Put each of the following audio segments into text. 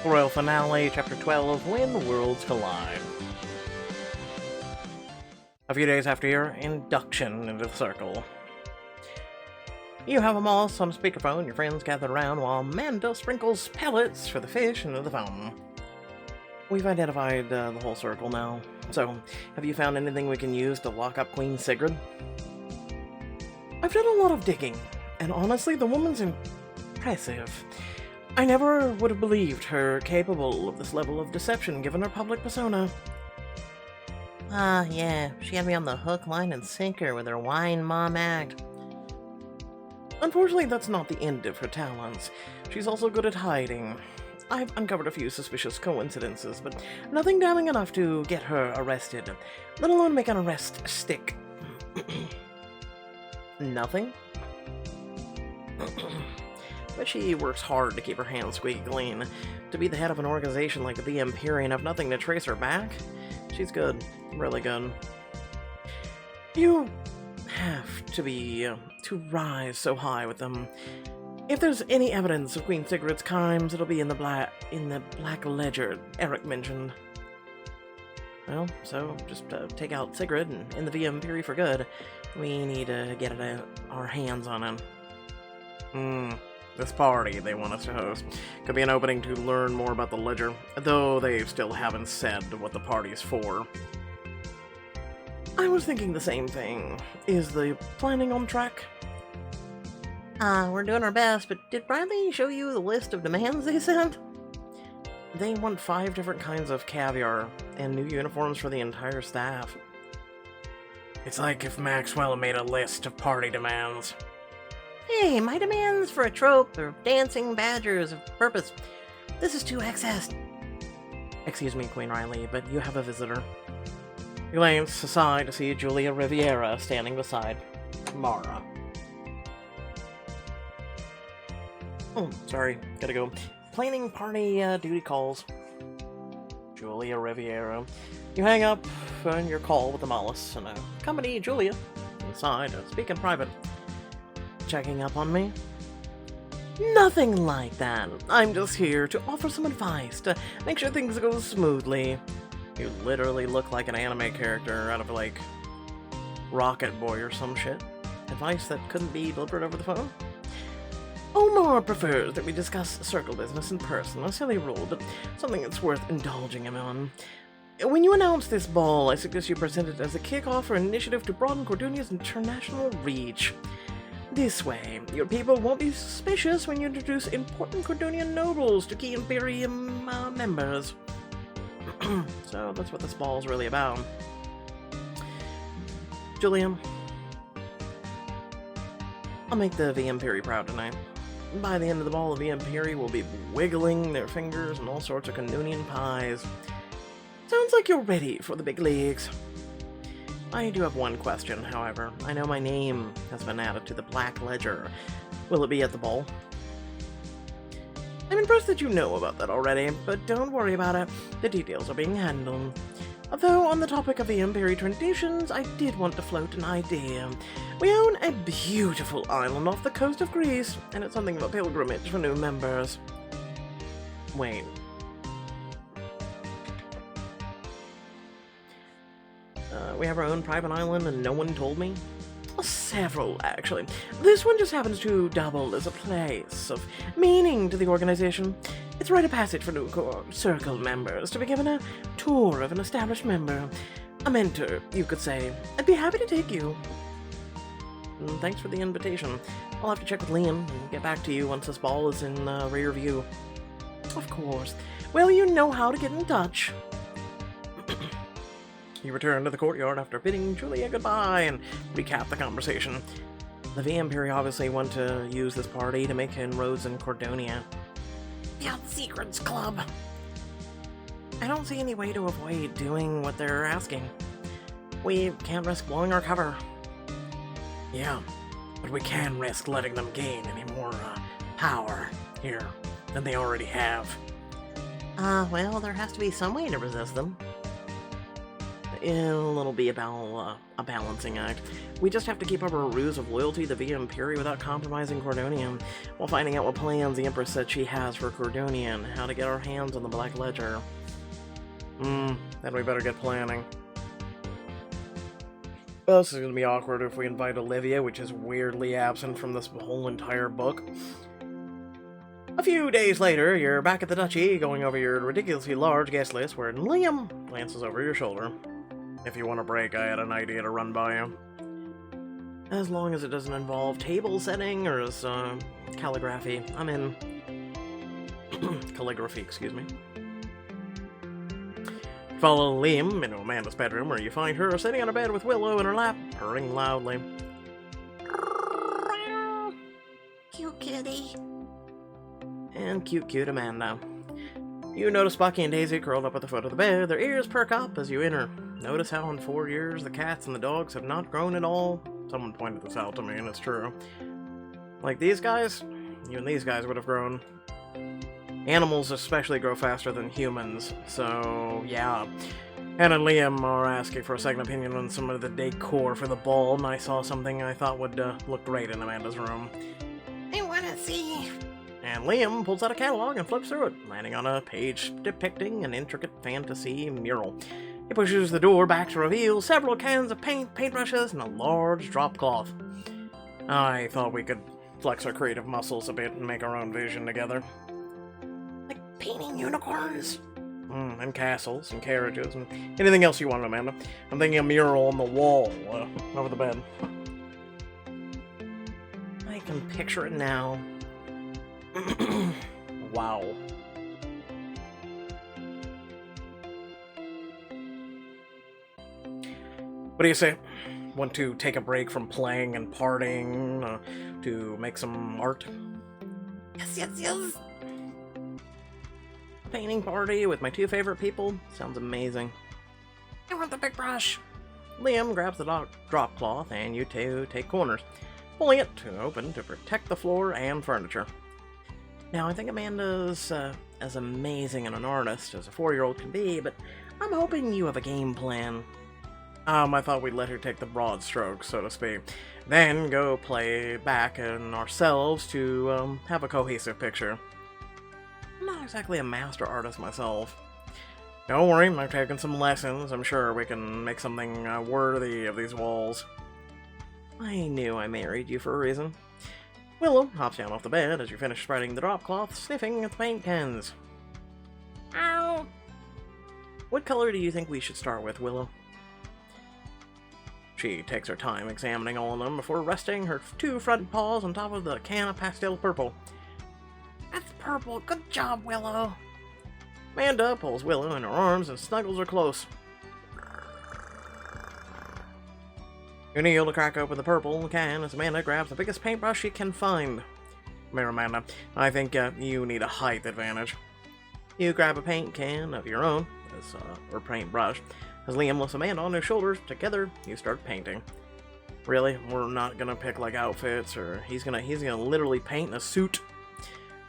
Royal Finale, Chapter 12, When Worlds Collide. A few days after your induction into the circle. You have them all on speakerphone, your friends gathered around while Amanda sprinkles pellets for the fish into the fountain. We've identified the whole circle now. So, have you found anything we can use to lock up Queen Sigrid? I've done a lot of digging, and honestly, the woman's impressive. I never would have believed her capable of this level of deception given her public persona. Yeah, she had me on the hook, line, and sinker with her wine mom act. Unfortunately, that's not the end of her talents. She's also good at hiding. I've uncovered a few suspicious coincidences, but nothing damning enough to get her arrested, let alone make an arrest stick. Nothing? But she works hard to keep her hands squeaky clean. To be the head of an organization like the Via Imperii and have nothing to trace her back? She's good. Really good. You have to be, to rise so high with them. If there's any evidence of Queen Sigrid's crimes, it'll be in the black ledger Eric mentioned. Well, so just take out Sigrid and in the Via Imperii for good. We need to get our hands on him. This party they want us to host could be an opening to learn more about the ledger, though they still haven't said what the party's for. I was thinking the same thing. Is the planning on track? We're doing our best, but did Bradley show you the list of demands they sent? They want 5 different kinds of caviar and new uniforms for the entire staff. It's like if Maxwell made a list of party demands. Hey, my demands for a trope or dancing badgers of purpose. This is too excess. Excuse me, Queen Riley, but you have a visitor. He glanced aside to see Julia Riviera standing beside Mara. Oh, sorry, gotta go. Planning party duty calls. Julia Riviera. You hang up on your call with the Mollis and accompany Julia inside to speak in private. Checking up on me? Nothing like that. I'm just here to offer some advice to make sure things go smoothly. You literally look like an anime character out of, like, Rocket Boy or some shit. Advice that couldn't be delivered over the phone? Omar prefers that we discuss circle business in person, a silly rule, but something that's worth indulging him on. When you announce this ball, I suggest you present it as a kickoff or initiative to broaden Cordonia's international reach. This way, your people won't be suspicious when you introduce important Cordonian nobles to key Imperium members. So that's what this ball's really about. Julian, I'll make the Via Imperii proud tonight. By the end of the ball, the Via Imperii will be wiggling their fingers in all sorts of Cordonian pies. Sounds like you're ready for the big leagues. I do have one question, however. I know my name has been added to the Black Ledger. Will it be at the ball? I'm impressed that you know about that already, but don't worry about it. The details are being handled. Although, on the topic of the Imperii traditions, I did want to float an idea. We own a beautiful island off the coast of Greece, and it's something of a pilgrimage for new members. Wait. We have our own private island and no one told me? Several, actually. This one just happens to double as a place of meaning to the organization. It's a rite of passage for new circle members to be given a tour of an established member. A mentor, you could say. I'd be happy to take you. Thanks for the invitation. I'll have to check with Liam and get back to you once this ball is in rear view. Of course. Well, you know how to get in touch. You return to the courtyard after bidding Julia goodbye and recap the conversation. The Via Imperii obviously want to use this party to make inroads in Cordonia. The Out Secrets Club! I don't see any way to avoid doing what they're asking. We can't risk blowing our cover. Yeah, but we can risk letting them gain any more power here than they already have. Well, there has to be some way to resist them. It'll be about a balancing act. We just have to keep up our ruse of loyalty to Via Imperii without compromising Cordonia, while finding out what plans the Empress said she has for Cordonia and how to get our hands on the Black Ledger. Then we better get planning. Well, this is going to be awkward if we invite Olivia, which is weirdly absent from this whole entire book. A few days later, you're back at the Duchy, going over your ridiculously large guest list, where Liam glances over your shoulder. If you want a break, I had an idea to run by you. As long as it doesn't involve table setting or calligraphy. I'm in. Calligraphy, excuse me. Follow Liam into Amanda's bedroom, where you find her sitting on a bed with Willow in her lap, purring loudly. Cute kitty. And cute Amanda. You notice Bucky and Daisy curled up at the foot of the bed. Their ears perk up as you enter. Notice how in 4 years the cats and the dogs have not grown at all? Someone pointed this out to me, and it's true. Like these guys, even these guys would have grown. Animals especially grow faster than humans, so yeah. Anna and Liam are asking for a second opinion on some of the decor for the ball, and I saw something I thought would look great in Amanda's room. I wanna see. And Liam pulls out a catalog and flips through it, landing on a page depicting an intricate fantasy mural. He pushes the door back to reveal several cans of paint, paintbrushes, and a large drop cloth. I thought we could flex our creative muscles a bit and make our own vision together. Like painting unicorns? And castles, and carriages, and anything else you want, Amanda. I'm thinking a mural on the wall, over the bed. I can picture it now. Wow. What do you say? Want to take a break from playing and partying to make some art? Yes. Painting party with my two favorite people? Sounds amazing. I want the big brush. Liam grabs the drop cloth and you two take corners, pulling it to open to protect the floor and furniture. Now, I think Amanda's as amazing an artist as a 4-year-old can be, but I'm hoping you have a game plan. I thought we'd let her take the broad strokes, so to speak, then go play back and ourselves to have a cohesive picture. I'm not exactly a master artist myself. Don't worry, I've taken some lessons. I'm sure we can make something worthy of these walls. I knew I married you for a reason. Willow hops down off the bed as you finish spreading the drop cloth, sniffing at the paint cans. Ow! What color do you think we should start with, Willow? She takes her time examining all of them before resting her two front paws on top of the can of pastel purple. That's purple. Good job, Willow. Amanda pulls Willow in her arms and snuggles her close. You kneel to crack open the purple can as Amanda grabs the biggest paintbrush she can find. Come here, Amanda. I think you need a height advantage. You grab a paint can of your own, or paintbrush. As Liam lifts Amanda on his shoulders, together you start painting. Really? We're not gonna pick like outfits, or he's gonna literally paint in a suit.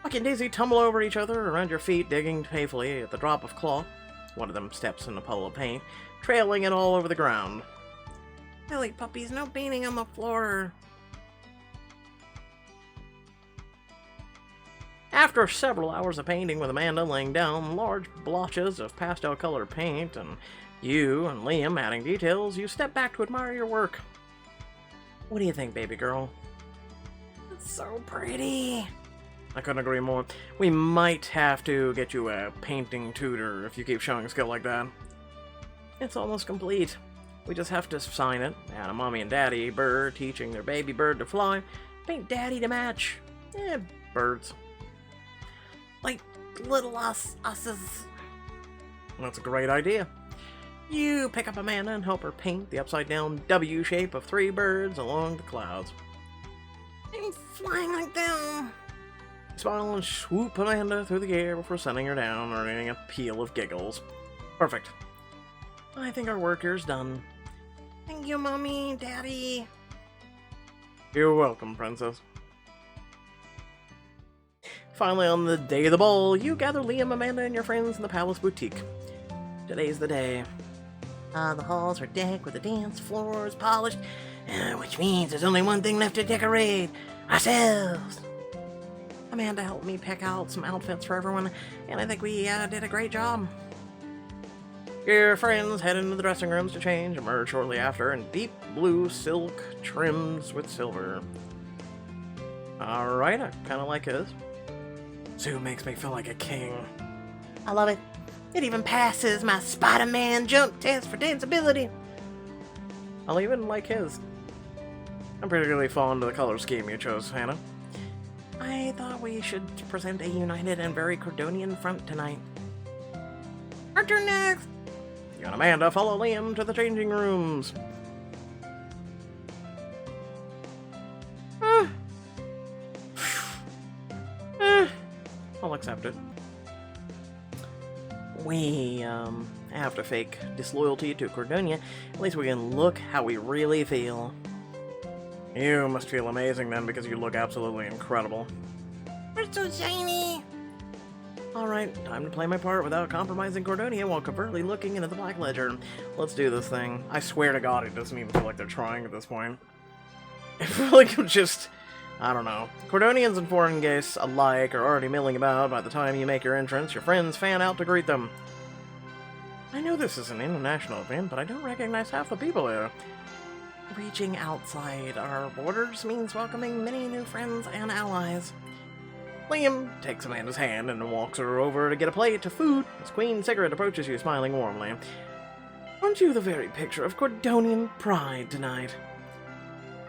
Bucky and Daisy tumble over each other around your feet, digging painfully at the drop of cloth. One of them steps in a puddle of paint, trailing it all over the ground. Silly puppies, no painting on the floor. After several hours of painting with Amanda laying down large blotches of pastel-colored paint, and you and Liam adding details, you step back to admire your work. What do you think, baby girl? It's so pretty. I couldn't agree more. We might have to get you a painting tutor if you keep showing skill like that. It's almost complete. We just have to sign it, add a mommy and daddy bird teaching their baby bird to fly, paint daddy to match. Birds. Like little us's. That's a great idea. You pick up Amanda and help her paint the upside-down W shape of 3 birds along the clouds. I'm flying like them. Smile and swoop Amanda through the air before sending her down, earning a peal of giggles. Perfect. I think our work here's done. Thank you, Mommy, Daddy. You're welcome, Princess. Finally, on the day of the ball, you gather Liam, Amanda, and your friends in the Palace Boutique. Today's the day. The halls are decked with the dance floors polished, which means there's only one thing left to decorate: ourselves. Amanda helped me pick out some outfits for everyone, and I think we did a great job. Your friends head into the dressing rooms to change, emerge shortly after in deep blue silk trims with silver. Alright, I kind of like his. Sue makes me feel like a king. I love it. It even passes my Spider-Man jump test for danceability. I'll even like his. I'm particularly fond of the color scheme you chose, Hannah. I thought we should present a united and very Cordonian front tonight. Our turn next! You and Amanda follow Liam to the changing rooms. I'll accept it. We, have to fake disloyalty to Cordonia. At least we can look how we really feel. You must feel amazing then, because you look absolutely incredible. We're so shiny! Alright, time to play my part without compromising Cordonia while covertly looking into the Black Ledger. Let's do this thing. I swear to God, it doesn't even feel like they're trying at this point. I feel like I'm just... I don't know. Cordonians and foreign guests alike are already milling about. By the time you make your entrance, your friends fan out to greet them. I know this is an international event, but I don't recognize half the people here. Reaching outside our borders means welcoming many new friends and allies. Liam takes Amanda's hand and walks her over to get a plate of food as Queen Sigrid approaches you, smiling warmly. Aren't you the very picture of Cordonian pride tonight?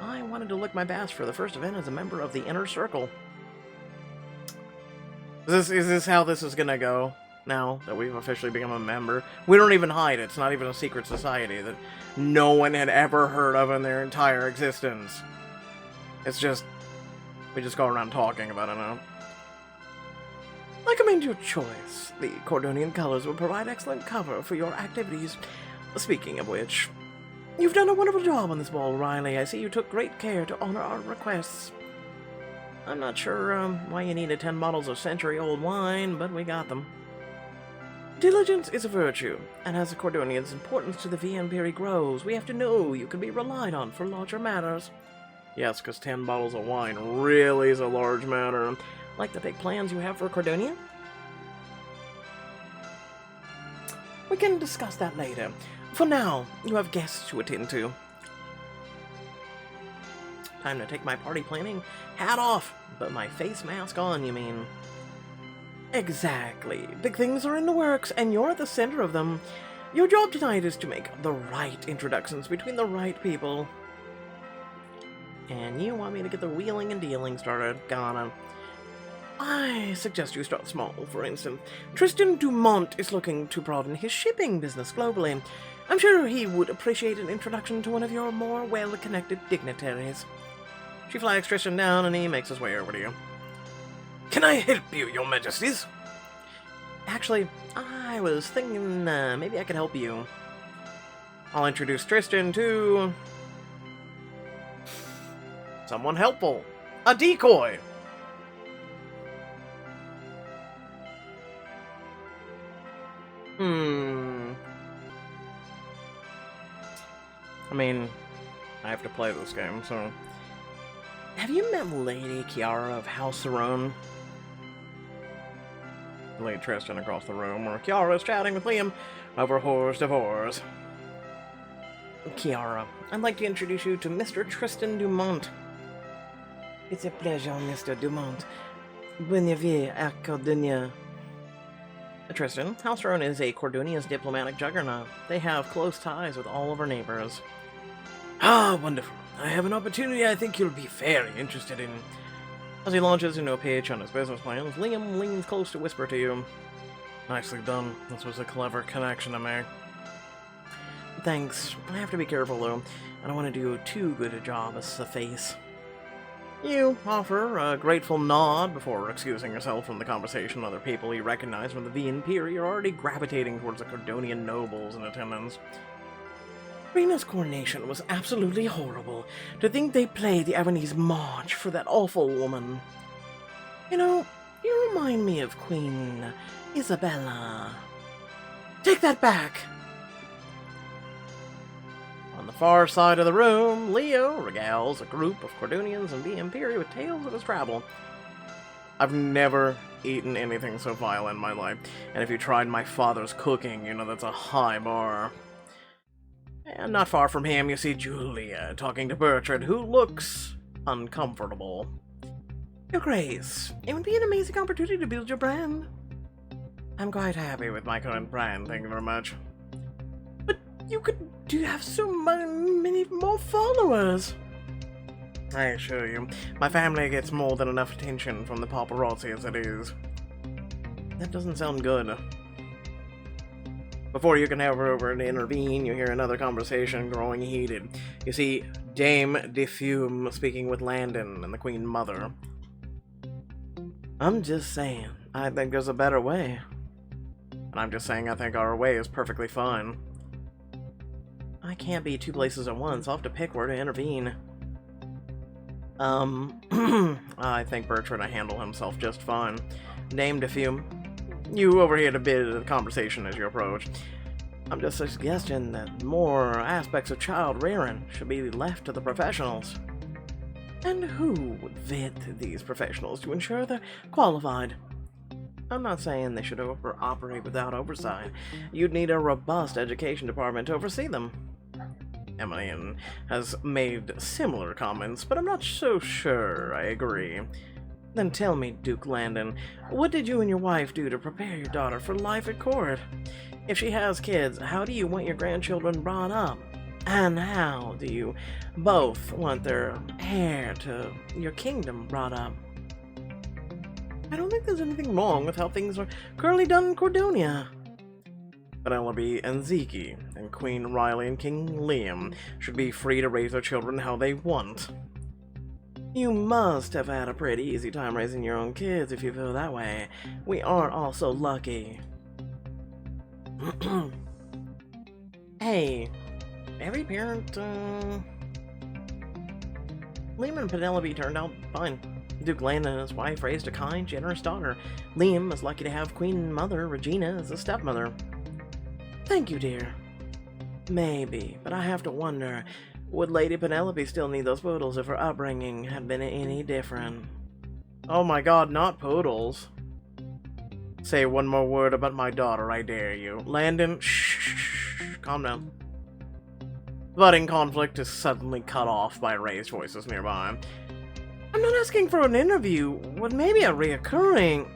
I wanted to look my best for the first event as a member of the Inner Circle. Is this how this is gonna go? Now that we've officially become a member? We don't even hide it. It's not even a secret society that no one had ever heard of in their entire existence. It's just... we just go around talking about it now. I commend your choice. The Cordonian colors will provide excellent cover for your activities. Speaking of which, you've done a wonderful job on this ball, Riley. I see you took great care to honor our requests. I'm not sure why you needed 10 bottles of century-old wine, but we got them. Diligence is a virtue, and as a Cordonian's importance to the Via Imperii grows, we have to know you can be relied on for larger matters. Yes, because 10 bottles of wine really is a large matter. Like the big plans you have for Cordonia? We can discuss that later. For now, you have guests to attend to. Time to take my party planning hat off, but my face mask on, you mean? Exactly. Big things are in the works, and you're at the center of them. Your job tonight is to make the right introductions between the right people. And you want me to get the wheeling and dealing started? Gonna. I suggest you start small, for instance. Tristan Dumont is looking to broaden his shipping business globally. I'm sure he would appreciate an introduction to one of your more well-connected dignitaries. She flags Tristan down, and he makes his way over to you. Can I help you, your majesties? Actually, I was thinking maybe I could help you. I'll introduce Tristan to... someone helpful. A decoy! I mean, I have to play this game, so... Have you met Lady Kiara of House Theron? Lead Tristan across the room, where Kiara is chatting with Liam over Whore's divorce. Kiara, I'd like to introduce you to Mr. Tristan Dumont. It's a pleasure, Mr. Dumont. Bienvenue à Cordonia. Tristan, House Theron is a Cordonia's diplomatic juggernaut. They have close ties with all of our neighbors. Ah, wonderful. I have an opportunity I think you'll be very interested in. As he launches into a pitch on his business plans, Liam leans close to whisper to you. Nicely done. This was a clever connection to make. Thanks. I have to be careful, though. I don't want to do too good a job as the face. You offer a grateful nod before excusing yourself from the conversation. Other people you recognize from the Via Imperii are already gravitating towards the Cordonian nobles in attendance. Rena's coronation was absolutely horrible. To think they played the Avenese March for that awful woman. You know, you remind me of Queen Isabella. Take that back! On the far side of the room, Leo regales a group of Cordonians and Via Imperii with tales of his travel. I've never eaten anything so vile in my life, and if you tried my father's cooking, you know that's a high bar. And not far from him, you see Julia talking to Bertrand, who looks uncomfortable. Your Grace, it would be an amazing opportunity to build your brand. I'm quite happy with my current brand, thank you very much. But you have so many more followers. I assure you, my family gets more than enough attention from the paparazzi as it is. That doesn't sound good. Before you can head over and intervene, you hear another conversation growing heated. You see Dame de Fume speaking with Landon and the Queen Mother. I'm just saying, I think there's a better way. And I'm just saying I think our way is perfectly fine. I can't be two places at once, I'll have to pick where to intervene. I think Bertrand will handle himself just fine. Dame de Fume, you overheard a bit of the conversation as you approached. I'm just suggesting that more aspects of child rearing should be left to the professionals. And who would vet these professionals to ensure they're qualified? I'm not saying they should operate without oversight. You'd need a robust education department to oversee them. Emily has made similar comments, but I'm not so sure I agree. Then tell me, Duke Landon, what did you and your wife do to prepare your daughter for life at court? If she has kids, how do you want your grandchildren brought up? And how do you both want their heir to your kingdom brought up? I don't think there's anything wrong with how things are currently done in Cordonia. Penelope and Zeke, and Queen Riley and King Liam should be free to raise their children how they want. You must have had a pretty easy time raising your own kids if you feel that way. We are all so lucky. Hey, every parent, Liam and Penelope turned out fine. Duke Landon and his wife raised a kind, generous daughter. Liam is lucky to have Queen Mother Regina as a stepmother. Thank you, dear. Maybe, but I have to wonder, would Lady Penelope still need those poodles if her upbringing had been any different? Oh my god, not poodles. Say one more word about my daughter, I dare you. Landon, shh, calm down. Budding conflict is suddenly cut off by raised voices nearby. I'm not asking for an interview, but maybe a reoccurring.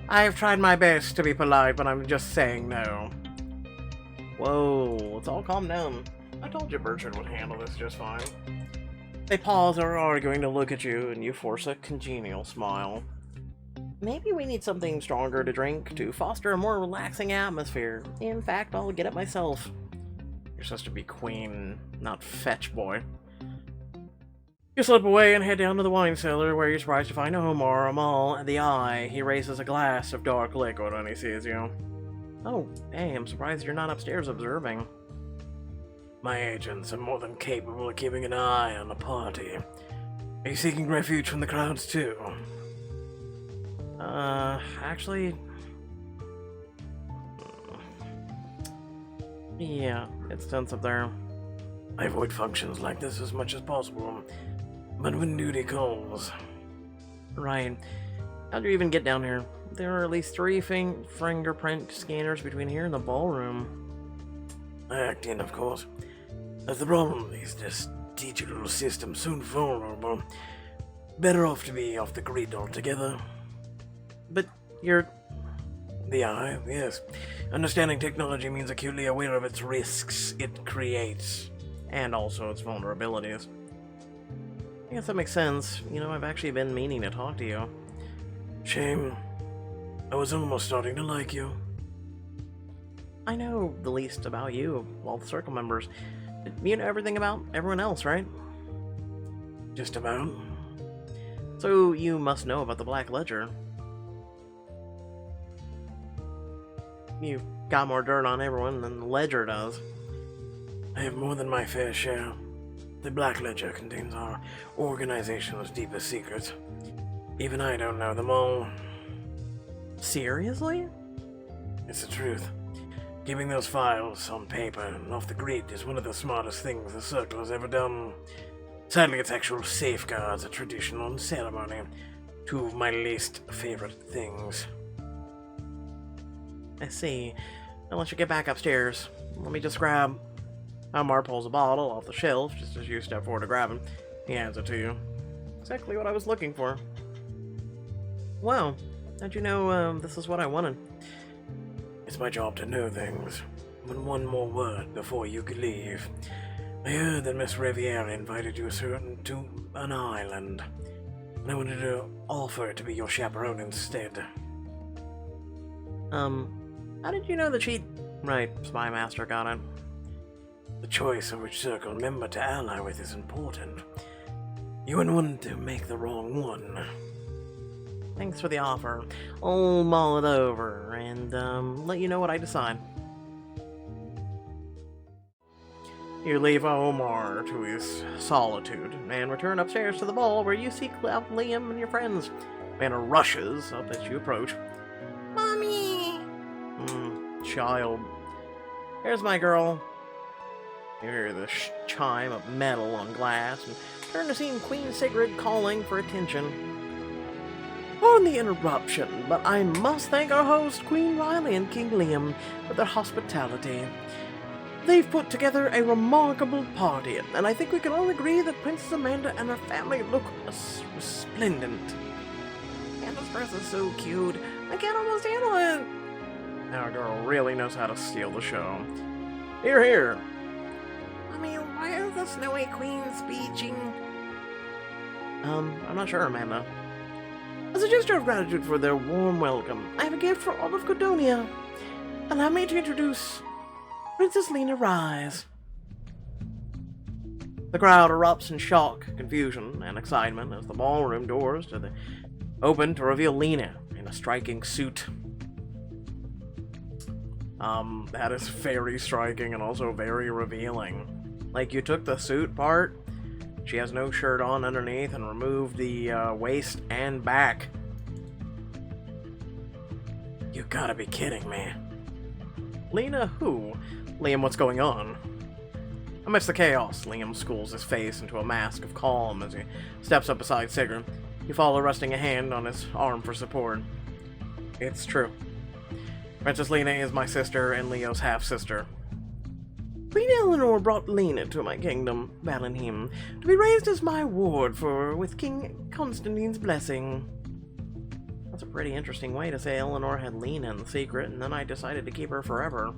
I've tried my best to be polite, but I'm just saying no. Whoa, let's all calm down. I told you Bertrand would handle this just fine. They pause or are arguing to look at you, and you force a congenial smile. Maybe we need something stronger to drink to foster a more relaxing atmosphere. In fact, I'll get it myself. You're supposed to be queen, not fetch boy. You slip away and head down to the wine cellar, where you're surprised to find Omar Amal the Eye. He raises a glass of dark liquid when he sees you. Oh, hey, I'm surprised you're not upstairs observing. My agents are more than capable of keeping an eye on the party. Are you seeking refuge from the crowds too? Actually... yeah, it's tense up there. I avoid functions like this as much as possible, but when duty calls... Right. How'd you even get down here? There are at least 3 fingerprint scanners between here and the ballroom. I act in, of course. That's the problem. This digital system soon vulnerable. Better off to be off the grid altogether. But you're... The Eye, yes. Understanding technology means acutely aware of its risks it creates, and also its vulnerabilities. I guess that makes sense. You know, I've actually been meaning to talk to you. Shame. I was almost starting to like you. I know the least about you of all the Circle members. But you know everything about everyone else, right? Just about. So you must know about the Black Ledger. You've got more dirt on everyone than the Ledger does. I have more than my fair share. The Black Ledger contains our organization's deepest secrets. Even I don't know them all. Seriously? It's the truth. Keeping those files on paper and off the grid is one of the smartest things the Circle has ever done. Sadly, its actual safeguards a traditional and ceremony. Two of my least favorite things. I see. Now let's you get back upstairs. Let me just grab... Omar pulls a bottle off the shelf just as you step forward to grab him. He hands it to you. Exactly what I was looking for. Wow. How'd you know this is what I wanted? It's my job to know things. But one more word before you could leave. I heard that Miss Riviera invited you to an island. And I wanted to offer to be your chaperone instead. How did you know that she... Right, Spy Master got it. The choice of which Circle member to ally with is important. You wouldn't want to make the wrong one. Thanks for the offer. I'll mull it over and let you know what I decide. You leave Omar to his solitude and return upstairs to the ball where you seek out Liam and your friends. Vanna rushes up as you approach. Mommy! Child. Here's my girl. You hear the chime of metal on glass and turn to see Queen Sigrid calling for attention. On the interruption, but I must thank our host, Queen Riley and King Liam, for their hospitality. They've put together a remarkable party, and I think we can all agree that Princess Amanda and her family look resplendent. Amanda's dress is so cute. I can't almost handle it. Our girl really knows how to steal the show. Here, here. Mommy, why is the Snowy Queen speeching? I'm not sure, Amanda. As a gesture of gratitude for their warm welcome, I have a gift for all of Cordonia. Allow me to introduce Princess Lena Rise. The crowd erupts in shock, confusion, and excitement as the ballroom doors open to reveal Lena in a striking suit. That is very striking and also very revealing. Like, you took the suit part, she has no shirt on underneath, and removed the waist and back. You gotta be kidding me. Lena who? Liam, what's going on? Amidst the chaos, Liam schools his face into a mask of calm as he steps up beside Sigurd. You follow, resting a hand on his arm for support. It's true. Princess Lena is my sister and Leo's half-sister. Queen Eleanor brought Lena to my kingdom, Valentine, to be raised as my ward with King Constantine's blessing. That's a pretty interesting way to say Eleanor had Lena in the secret, and then I decided to keep her forever.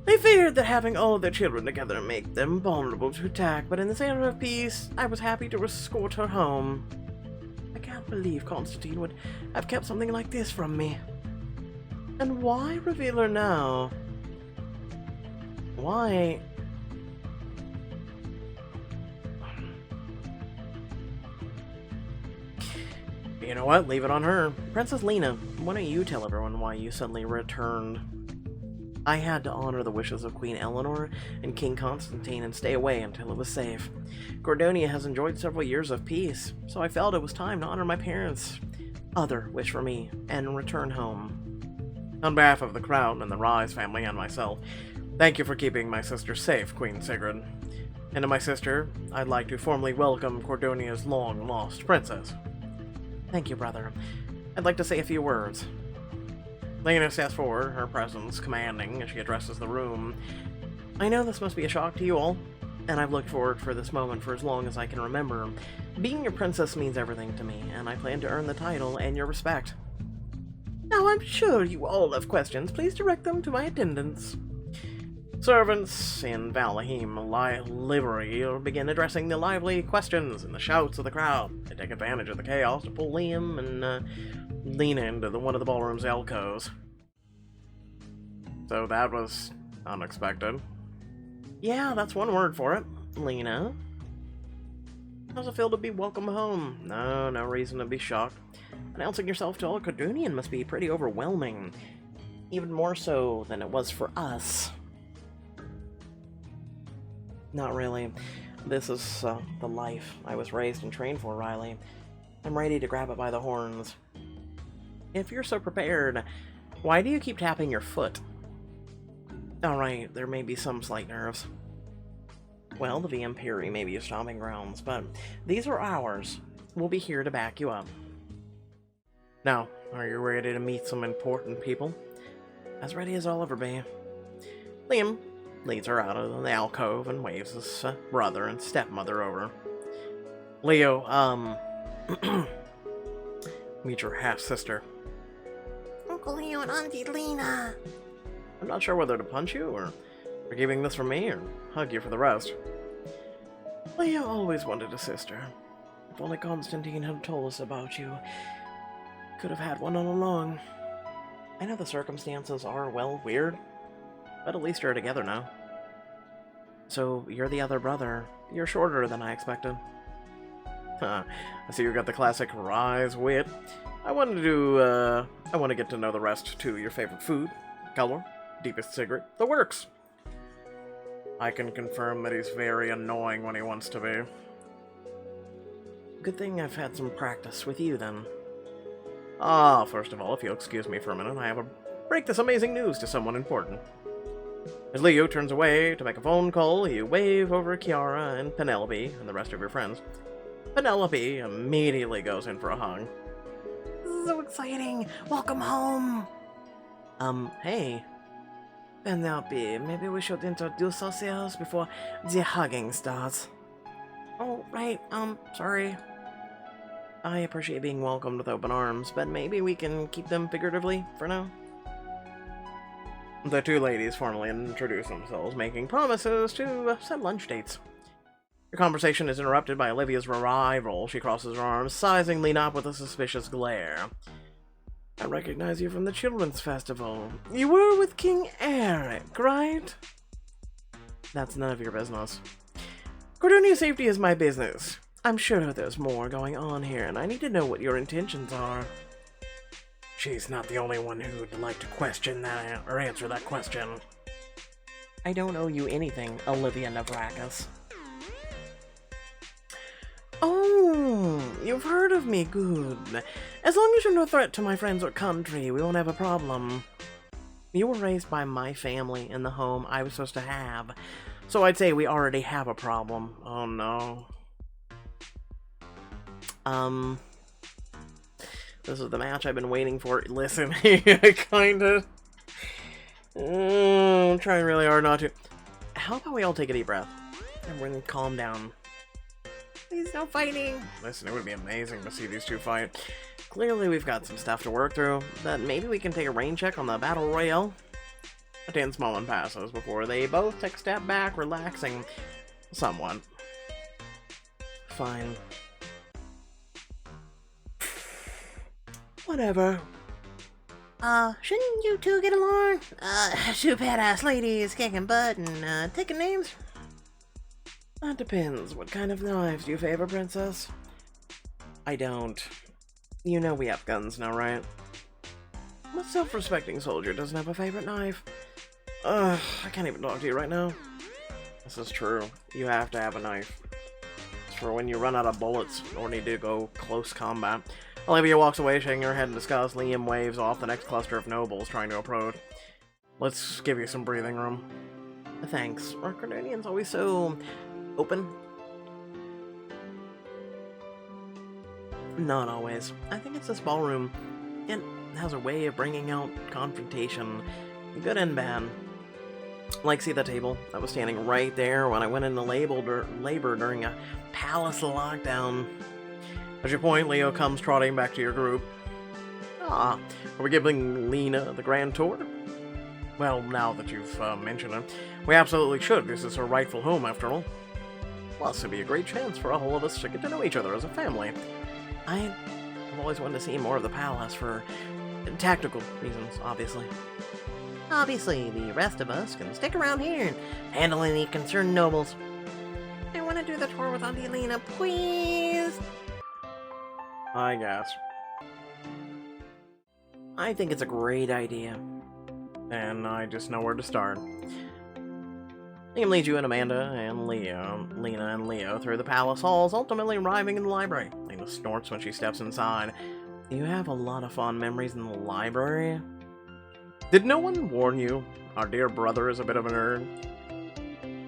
They feared that having all of their children together would make them vulnerable to attack, but in this era of peace, I was happy to escort her home. I can't believe Constantine would have kept something like this from me. And why reveal her now? Why? You know what? Leave it on her. Princess Lena, why don't you tell everyone why you suddenly returned? I had to honor the wishes of Queen Eleanor and King Constantine and stay away until it was safe. Cordonia has enjoyed several years of peace, so I felt it was time to honor my parents' other wish for me and return home. On behalf of the crowd and the Rise family and myself, thank you for keeping my sister safe, Queen Sigrid. And to my sister, I'd like to formally welcome Cordonia's long-lost princess. Thank you, brother. I'd like to say a few words. Lena steps forward, her presence commanding as she addresses the room. I know this must be a shock to you all, and I've looked forward for this moment for as long as I can remember. Being your princess means everything to me, and I plan to earn the title and your respect. Now I'm sure you all have questions. Please direct them to my attendants. Servants in Valahim livery begin addressing the lively questions and the shouts of the crowd. They take advantage of the chaos to pull Liam and Lena into one of the ballroom's alcoves. So that was unexpected. Yeah, that's one word for it. Lena. How's it feel to be welcome home? No reason to be shocked. Announcing yourself to all Cordonian must be pretty overwhelming. Even more so than it was for us. Not really. This is the life I was raised and trained for, Riley. I'm ready to grab it by the horns. If you're so prepared, why do you keep tapping your foot? Alright, there may be some slight nerves. Well, the Via Imperii may be your stomping grounds, but these are ours. We'll be here to back you up. Now, are you ready to meet some important people? As ready as I'll ever be. Liam leads her out of the alcove and waves his brother and stepmother over. Leo, meet your half-sister. Uncle Leo and Auntie Lena. I'm not sure whether to punch you, or for giving this from me, or hug you for the rest. Leo always wanted a sister. If only Constantine had told us about you. Could have had one all along. I know the circumstances are, well, weird, but at least you're together now. So, you're the other brother. You're shorter than I expected. I see you got the classic rise wit. I want to get to know the rest too. Your favorite food, color, deepest secret, the works. I can confirm that he's very annoying when he wants to be. Good thing I've had some practice with you, then. First of all, if you'll excuse me for a minute, I have to break this amazing news to someone important. As Leo turns away to make a phone call, you wave over Kiara and Penelope and the rest of your friends. Penelope immediately goes in for a hug. So exciting! Welcome home! Hey. Penelope, maybe we should introduce ourselves before the hugging starts. Oh, right, sorry. I appreciate being welcomed with open arms, but maybe we can keep them figuratively for now. The two ladies formally introduce themselves, making promises to set lunch dates. Your conversation is interrupted by Olivia's arrival. She crosses her arms, sizing Lena up with a suspicious glare. I recognize you from the Children's Festival. You were with King Eric, right? That's none of your business. Cordonia safety is my business. I'm sure there's more going on here, and I need to know what your intentions are. She's not the only one who'd like to question that, or answer that question. I don't owe you anything, Olivia Navrakis. Oh, you've heard of me, good. As long as you're no threat to my friends or country, we won't have a problem. You were raised by my family in the home I was supposed to have, so I'd say we already have a problem. Oh no. This is the match I've been waiting for. Listen, I kinda... I'm trying really hard not to. How about we all take a deep breath? And we're gonna calm down. Please no fighting! Listen, it would be amazing to see these two fight. Clearly we've got some stuff to work through, but maybe we can take a rain check on the Battle Royale? A tense moment passes before they both take a step back, relaxing somewhat. Fine. Whatever. Shouldn't you two get along? Two badass ladies kicking butt and taking names? That depends. What kind of knives do you favor, Princess? I don't. You know we have guns now, right? What self-respecting soldier doesn't have a favorite knife? I can't even talk to you right now. This is true. You have to have a knife. It's for when you run out of bullets or need to go close combat. Olivia walks away, shaking her head in disgust. Liam waves off the next cluster of nobles trying to approach. Let's give you some breathing room. Thanks. Are Cordonians always so... open? Not always. I think it's this ballroom. It has a way of bringing out confrontation, good and bad. Like, see the table that was standing right there when I went into labor during a palace lockdown. As you point, Leo comes trotting back to your group. Are we giving Lena the grand tour? Well, now that you've mentioned it, we absolutely should. This is her rightful home, after all. Plus, it'd be a great chance for all of us to get to know each other as a family. I've always wanted to see more of the palace for tactical reasons, obviously. Obviously, the rest of us can stick around here and handle any concerned nobles. I want to do the tour with Auntie Lena, please! I guess. I think it's a great idea. And I just know where to start. Liam leads you and Amanda and Lena and Leo through the palace halls, ultimately arriving in the library. Lena snorts when she steps inside. You have a lot of fond memories in the library? Did no one warn you Our dear brother is a bit of a nerd.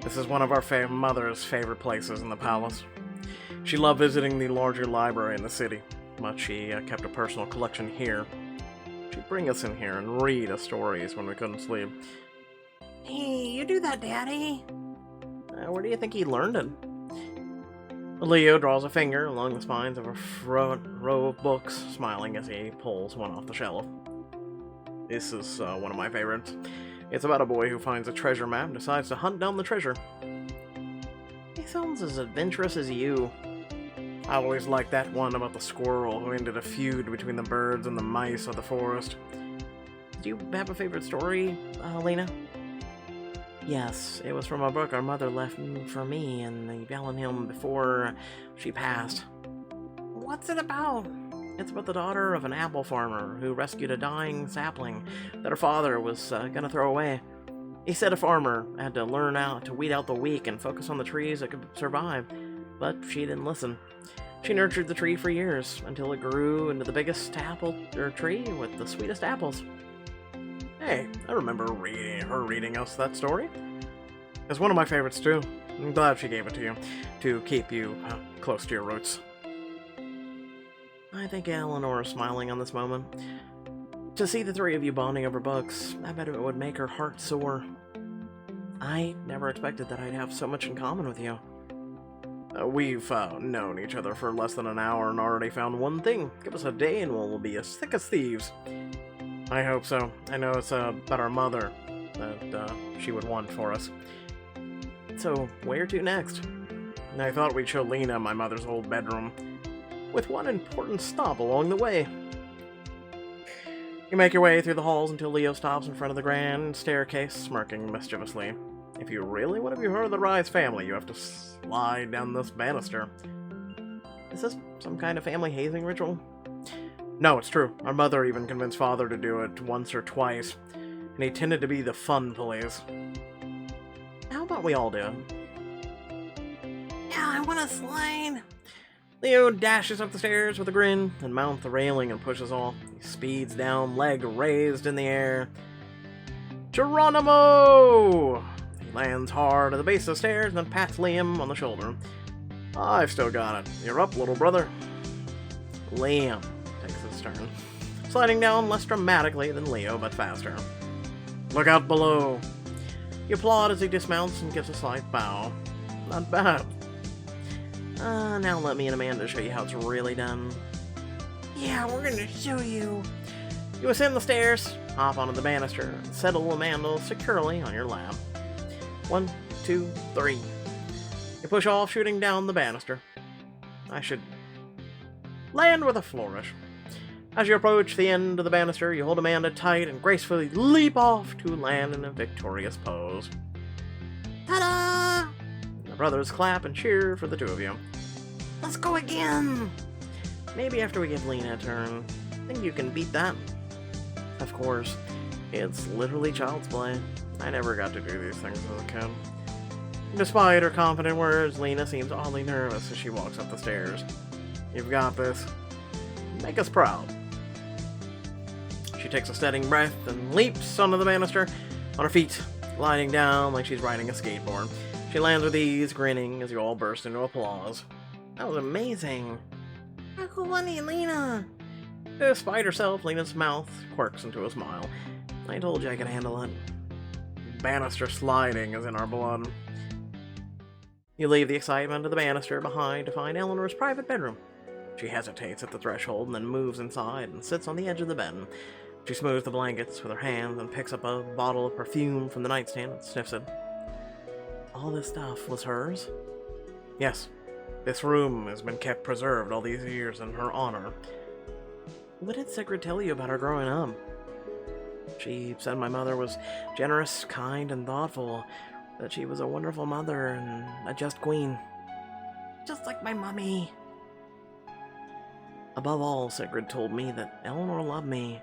This is one of our mother's favorite places in the palace. She loved visiting the larger library in the city, but she kept a personal collection here. She'd bring us in here and read us stories when we couldn't sleep. Hey, you do that, Daddy? Where do you think he learned it? Leo draws a finger along the spines of a row of books, smiling as he pulls one off the shelf. This is one of my favorites. It's about a boy who finds a treasure map and decides to hunt down the treasure. He sounds as adventurous as you. I always liked that one about the squirrel who ended a feud between the birds and the mice of the forest. Do you have a favorite story, Lena? Yes, it was from a book our mother left for me in the Valentine before she passed. What's it about? It's about the daughter of an apple farmer who rescued a dying sapling that her father was gonna throw away. He said a farmer had to learn to weed out the weak and focus on the trees that could survive, but she didn't listen. She nurtured the tree for years until it grew into the biggest tree with the sweetest apples. Hey, I remember reading us that story. It's one of my favorites too. I'm glad she gave it to you, to keep you close to your roots. I think Eleanor is smiling on this moment. To see the three of you bonding over books, I bet it would make her heart soar. I never expected that I'd have so much in common with you. We've known each other for less than an hour and already found one thing. Give us a day and we'll be as thick as thieves. I hope so. I know it's about our mother that she would want for us. So, where to next? I thought we'd show Lena my mother's old bedroom, with one important stop along the way. You make your way through the halls until Leo stops in front of the grand staircase, smirking mischievously. If you really want to be part of the Rise family, you have to slide down this banister. Is this some kind of family hazing ritual? No, it's true. Our mother even convinced Father to do it once or twice, and he tended to be the fun police. How about we all do it? Yeah, I want to slide. Leo dashes up the stairs with a grin, and mounts the railing and pushes off. He speeds down, leg raised in the air. Geronimo! He lands hard at the base of the stairs and then pats Liam on the shoulder. I've still got it. You're up, little brother. Liam takes his turn, sliding down less dramatically than Leo, but faster. Look out below. You applaud as he dismounts and gives a slight bow. Not bad. Now let me and Amanda show you how it's really done. Yeah, we're gonna show you. You ascend the stairs, hop onto the banister, and settle Amanda securely on your lap. 1, 2, 3. You push off, shooting down the banister. I should land with a flourish. As you approach the end of the banister, you hold Amanda tight and gracefully leap off to land in a victorious pose. Ta-da! The brothers clap and cheer for the two of you. Let's go again. Maybe after we give Lena a turn. Think you can beat that? Of course. It's literally child's play. I never got to do these things as a kid. Despite her confident words, Lena seems oddly nervous as she walks up the stairs. You've got this. Make us proud. She takes a steadying breath and leaps onto the banister on her feet, gliding down like she's riding a skateboard. She lands with ease, grinning as you all burst into applause. That was amazing. How cool, Lena. Despite herself, Lena's mouth quirks into a smile. I told you I could handle it. Banister sliding is in our blood. You leave the excitement of the banister behind to find Eleanor's private bedroom. She hesitates at the threshold and then moves inside and sits on the edge of the bed. She smooths the blankets with her hands and picks up a bottle of perfume from the nightstand and sniffs it. All this stuff was hers? Yes. This room has been kept preserved all these years in her honor. What did Sigrid tell you about her growing up? She said my mother was generous, kind, and thoughtful, that she was a wonderful mother and a just queen. Just like my mommy. Above all, Sigrid told me that Eleanor loved me.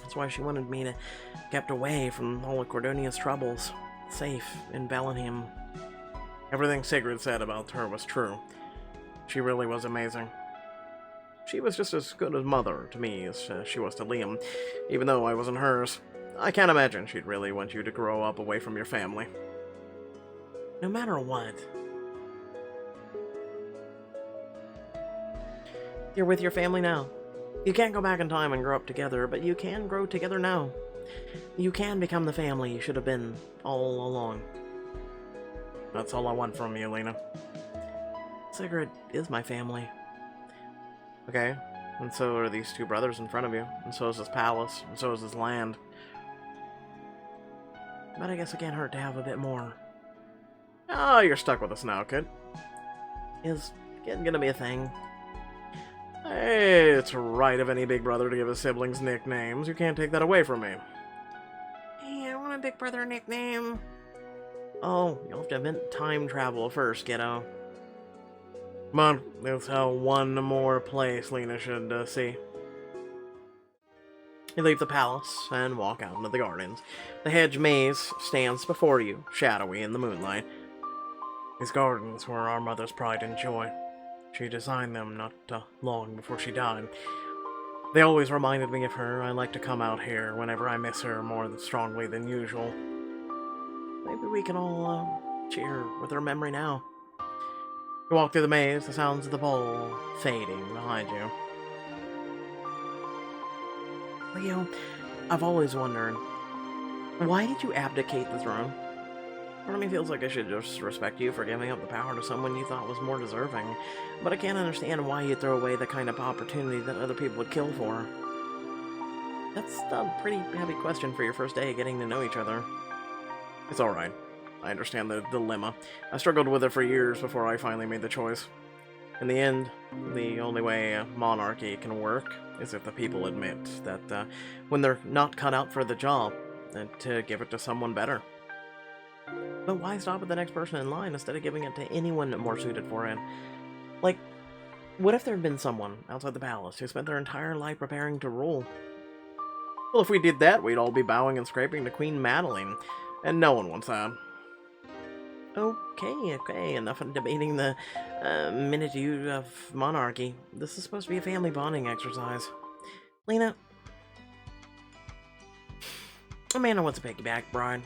That's why she wanted me to kept away from all of Cordonia's troubles, safe in Valentine. Everything Sigrid said about her was true. She really was amazing. She was just as good a mother to me as she was to Liam, even though I wasn't hers. I can't imagine she'd really want you to grow up away from your family. No matter what. You're with your family now. You can't go back in time and grow up together, but you can grow together now. You can become the family you should have been all along. That's all I want from you, Lena. Sigurd is my family. Okay, and so are these two brothers in front of you, and so is this palace, and so is this land. But I guess it can't hurt to have a bit more. Oh, you're stuck with us now, kid. Is getting gonna be a thing. Hey, it's right of any big brother to give his siblings nicknames. You can't take that away from me. Hey, I want a big brother nickname. Oh, you'll have to invent time travel first, kiddo. Come on, let's have one more place Lena should see. You leave the palace and walk out into the gardens. The hedge maze stands before you, shadowy in the moonlight. These gardens were our mother's pride and joy. She designed them not long before she died. They always reminded me of her. I like to come out here whenever I miss her more strongly than usual. Maybe we can all cheer with her memory now. You walk through the maze, the sounds of the bowl fading behind you. Leo, I've always wondered, why did you abdicate the throne? Part of me feels like I should just respect you for giving up the power to someone you thought was more deserving, but I can't understand why you'd throw away the kind of opportunity that other people would kill for. That's a pretty heavy question for your first day getting to know each other. It's alright. I understand the dilemma. I struggled with it for years before I finally made the choice. In the end, the only way a monarchy can work is if the people admit that when they're not cut out for the job, to give it to someone better. But why stop at the next person in line instead of giving it to anyone more suited for it? Like, what if there had been someone outside the palace who spent their entire life preparing to rule? Well, if we did that, we'd all be bowing and scraping to Queen Madeline, and no one wants that. Okay, enough of debating the minitude of monarchy. This is supposed to be a family bonding exercise. Lena, Amanda wants a piggyback ride.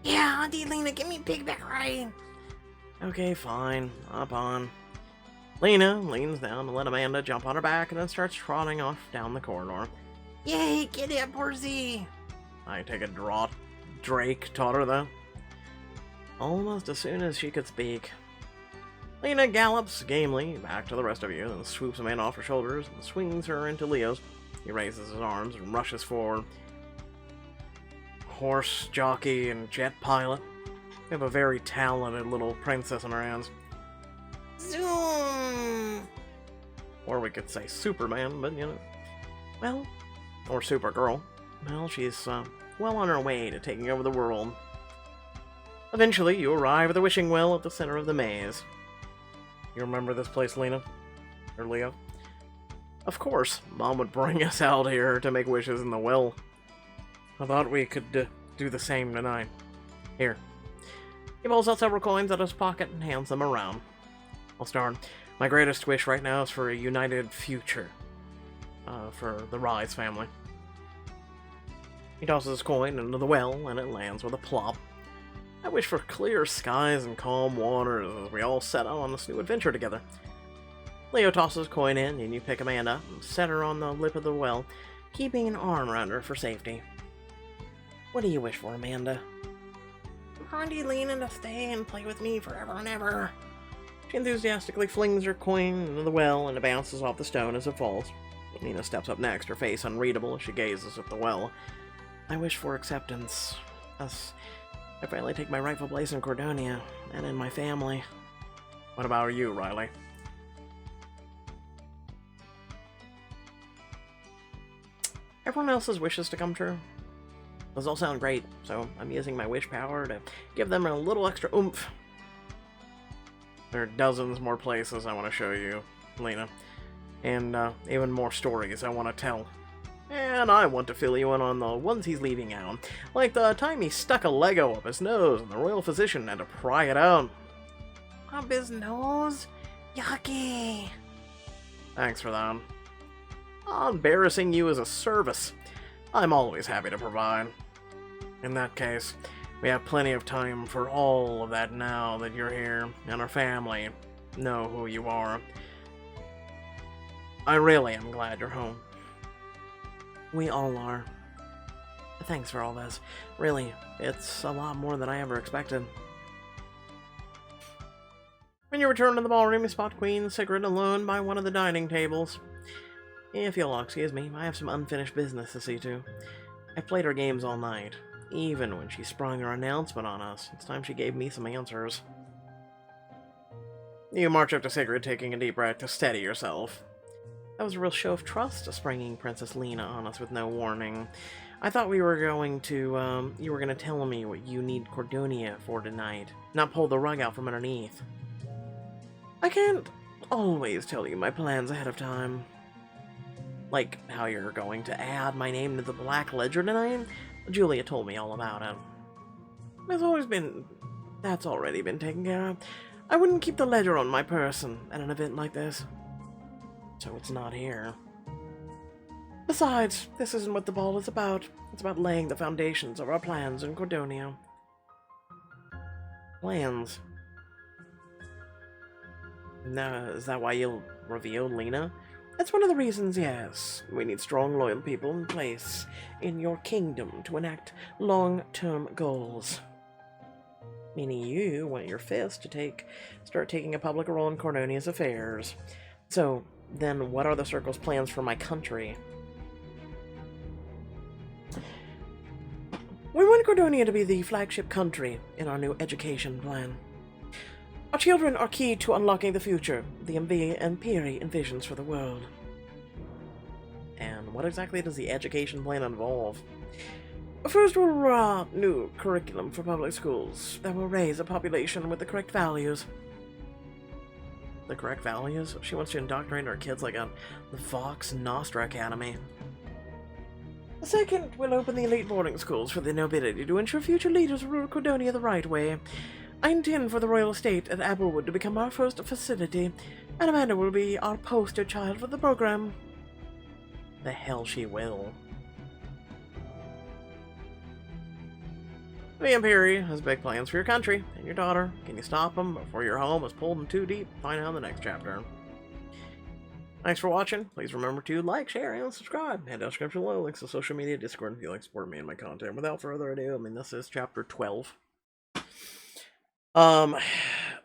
Yeah, Auntie Lena, give me a piggyback ride. Okay, fine. Hop on. Lena leans down to let Amanda jump on her back and then starts trotting off down the corridor. Yay, get it, Horsey. I take a draw. Drake taught her that. Almost as soon as she could speak. Lena gallops gamely back to the rest of you, and swoops Amanda off her shoulders and swings her into Leo's. He raises his arms and rushes forward. Horse, jockey, and jet pilot. We have a very talented little princess in our hands. Zoom. Or we could say Superman, but you know. Well, or Supergirl. Well, she's well on her way to taking over the world. Eventually, you arrive at the wishing well at the center of the maze. You remember this place, Lena? Or Leo? Of course, Mom would bring us out here to make wishes in the well. I thought we could do the same tonight. Here. He pulls out several coins out of his pocket and hands them around. I'll start. My greatest wish right now is for a united future. For the Rise family. He tosses his coin into the well, and it lands with a plop. I wish for clear skies and calm waters as we all set out on this new adventure together. Leo tosses his coin in, and you pick Amanda up and set her on the lip of the well, keeping an arm around her for safety. What do you wish for, Amanda? For Auntie Lena to stay and play with me forever and ever. She enthusiastically flings her coin into the well, and it bounces off the stone as it falls. Lena steps up next, her face unreadable as she gazes at the well. I wish for acceptance. Thus, I finally take my rightful place in Cordonia, and in my family. What about you, Riley? Everyone else's wishes to come true. Those all sound great, so I'm using my wish power to give them a little extra oomph. There are dozens more places I want to show you, Lena. And even more stories I want to tell. And I want to fill you in on the ones he's leaving out. Like the time he stuck a Lego up his nose and the royal physician had to pry it out. Up his nose? Yucky. Thanks for that. Embarrassing you as a service. I'm always happy to provide. In that case, we have plenty of time for all of that now that you're here, and our family know who you are. I really am glad you're home. We all are. Thanks for all this. Really, it's a lot more than I ever expected. When you return to the ballroom, you spot Queen Sigrid alone by one of the dining tables. If you'll excuse me, I have some unfinished business to see to. I've played her games all night, even when she sprung her announcement on us. It's time she gave me some answers. You march up to Sigrid, taking a deep breath to steady yourself. That was a real show of trust, springing Princess Lena on us with no warning. I thought we were going to, you were going to tell me what you need Cordonia for tonight, not pull the rug out from underneath. I can't always tell you my plans ahead of time. Like how you're going to add my name to the Black Ledger tonight? Julia told me all about it. That's already been taken care of. I wouldn't keep the ledger on my person at an event like this. So it's not here. Besides, this isn't what the ball is about. It's about laying the foundations of our plans in Cordonia. Plans? Now, is that why you'll reveal Lena? That's one of the reasons, yes. We need strong, loyal people in place in your kingdom to enact long-term goals. Meaning you want your fist to start taking a public role in Cordonia's affairs. So, then what are the Circle's plans for my country? We want Cordonia to be the flagship country in our new education plan. Our children are key to unlocking the future the Via Imperii envisions for the world. And what exactly does the education plan involve? First, we'll roll out new curriculum for public schools that will raise a population with the correct values. The correct values? She wants to indoctrinate our kids like the Vox Nostra Academy. Second, we'll open the elite boarding schools for the nobility to ensure future leaders rule Cordonia the right way. I intend for the royal estate at Applewood to become our first facility, and Amanda will be our poster child for the program. The hell she will. Via Imperii has big plans for your country and your daughter. Can you stop them before your home is pulled in too deep? Find out in the next chapter. Thanks for watching. Please remember to like, share, and subscribe. And description below links to social media, Discord, if you like to support me and my content. Without further ado, this is chapter 12.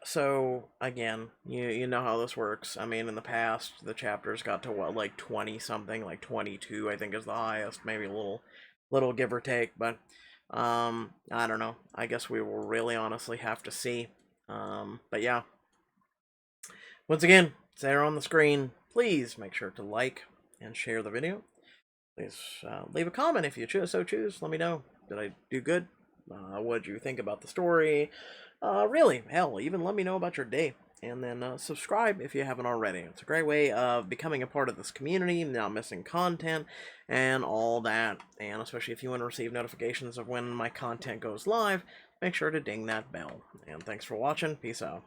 So again, you know how this works. In the past, the chapters got to what, like 20 something, like 22, I think is the highest, maybe a little give or take, but I don't know. I guess we will really honestly have to see. But yeah. Once again, it's there on the screen. Please make sure to like and share the video. Please leave a comment if you so choose. Let me know. Did I do good? What did you think about the story? Really, hell, even let me know about your day. And then subscribe if you haven't already. It's a great way of becoming a part of this community, not missing content, and all that. And especially if you want to receive notifications of when my content goes live, make sure to ding that bell. And thanks for watching. Peace out.